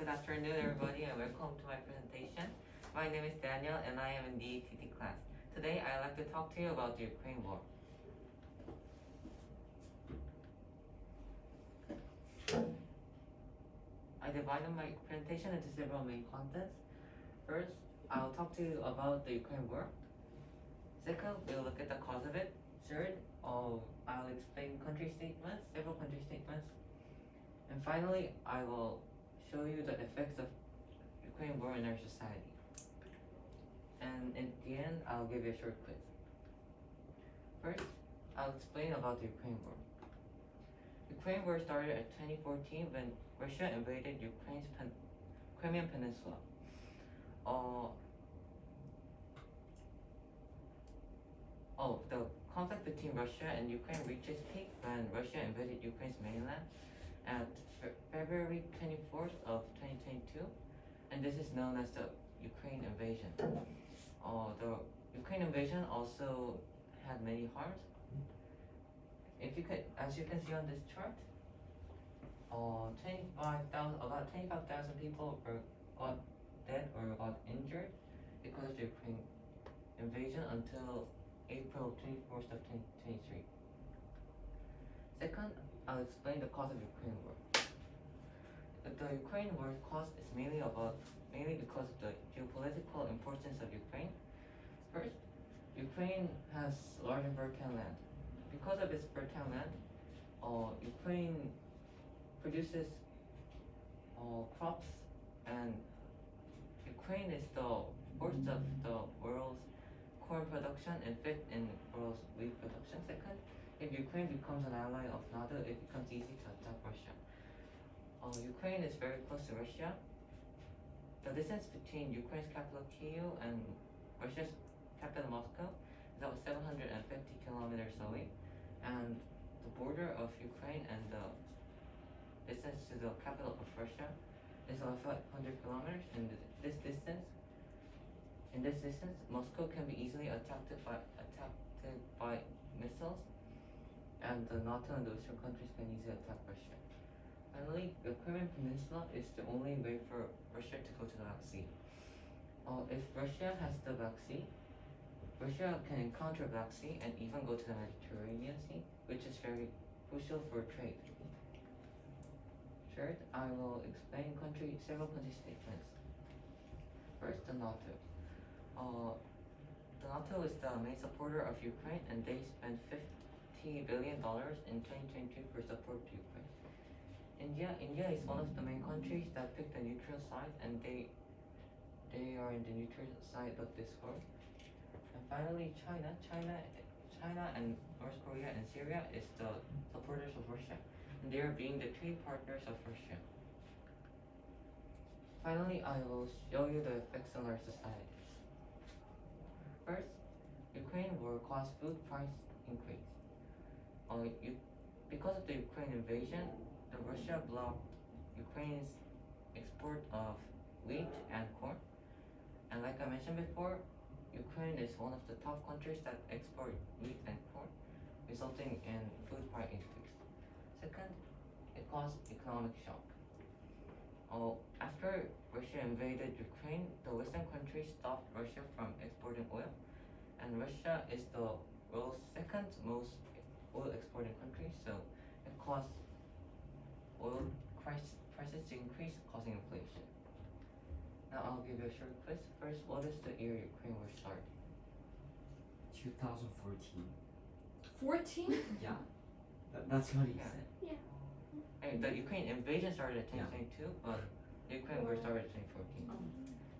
Good afternoon, everybody, and welcome to my presentation. My name is Daniel, and I am in the DATT class. Today, I'd like to talk to you about the Ukraine war. I divided my presentation into several main contents. First, I'll talk to you about the Ukraine war. Second, we'll look at the cause of it. Third, I'll explain country statements, several country statements. And finally, I will show you the effects of Ukraine war in our society. And in the end, I'll give you a short quiz. First, I'll explain about the Ukraine war. Ukraine war started in 2014 when Russia invaded Ukraine's Crimean Peninsula. The conflict between Russia and Ukraine reached its peak when Russia invaded Ukraine's mainland at February 24th of 2022, and this is known as the Ukraine invasion. The Ukraine invasion also had many harms. As you can see on this chart, about 25,000 people got dead or got injured because of the Ukraine invasion until April 24th of 2023. Second, I'll explain the cause of the Ukraine war. The Ukraine war cause is mainly because of the geopolitical importance of Ukraine. First, Ukraine has large and fertile land. Because of its fertile land, Ukraine produces crops, and Ukraine is the fourth of the world's corn production and fifth in world's wheat production. Second, if Ukraine becomes an ally of NATO, it becomes easy to attack Russia. Ukraine is very close to Russia. The distance between Ukraine's capital Kyiv and Russia's capital Moscow is about 750 kilometers away, and the border of Ukraine and the distance to the capital of Russia is about 500 kilometers. In this distance, Moscow can be easily attacked by missiles, and the NATO and the Western countries can easily attack Russia. Finally, the Crimean Peninsula is the only way for Russia to go to the Black Sea. If Russia has the Black Sea, Russia can encounter the Black Sea and even go to the Mediterranean Sea, which is very crucial for trade. Third, I will explain several country statements. First, the NATO. The NATO is the main supporter of Ukraine, and they spent $50 billion in 2022 for support to Ukraine. India is one of the main countries that picked the neutral side, and they are in the neutral side of this war. And finally, China and North Korea and Syria is the supporters of Russia, and they are being the trade partners of Russia. Finally, I will show you the effects on our society. First, Ukraine war caused food price increase. Because of the Ukraine invasion, Russia blocked Ukraine's export of wheat and corn. And like I mentioned before, Ukraine is one of the top countries that export wheat and corn, resulting in food price increase. Second, it caused economic shock. After Russia invaded Ukraine, the Western countries stopped Russia from exporting oil, and Russia is the world's second most oil exporting country, so it caused oil prices to increase, causing inflation. Now I'll give you a short quiz. First, what is the year Ukraine war started? 2014. 14? Yeah. That's what he Yeah. said. Yeah. The Ukraine invasion started in 2022, but the Ukraine war started in 2014.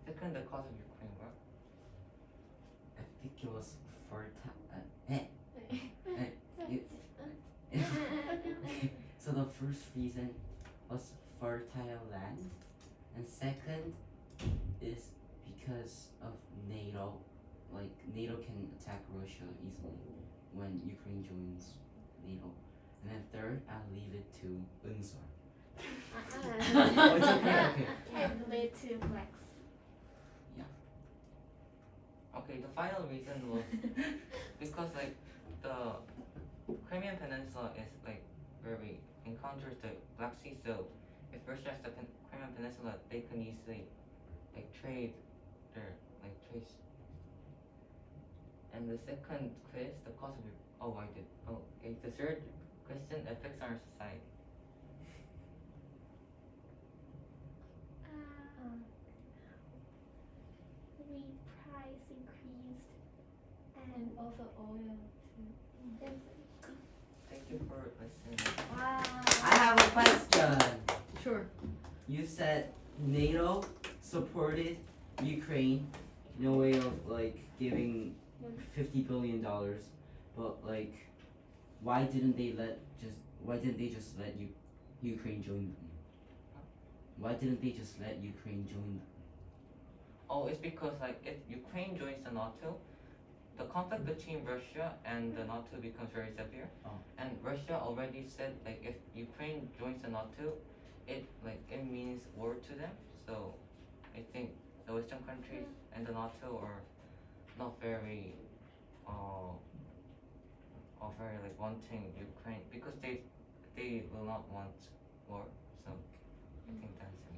Second, the cause of Ukraine war. I think it was fertile. So the first reason was fertile land, and second is because of NATO. Like NATO can attack Russia easily when Ukraine joins NATO. And then third, I'll leave it to Unsor. Oh, it's okay. And lead to flex. Okay, the final reason was because the Crimean Peninsula is where we encounter the Black Sea, so if Russia has the Crimean peninsula, they can easily like trade their like trades. And the second quiz, the cause of okay. The third question, effects on our society. Wheat price increased and also oil too. Thank you for listening. Wow. I have a question. Sure. You said NATO supported Ukraine in a way of like giving $50 billion, but like, why didn't they just let Ukraine join them? Why didn't they just let Ukraine join them? Oh, it's because like if Ukraine joins the NATO, the conflict between Russia and the NATO becomes very severe. Oh. And Russia already said like if Ukraine joins the NATO, it means war to them. So I think the Western countries and the NATO are not very are very like wanting Ukraine because they will not want war. So I think that's it.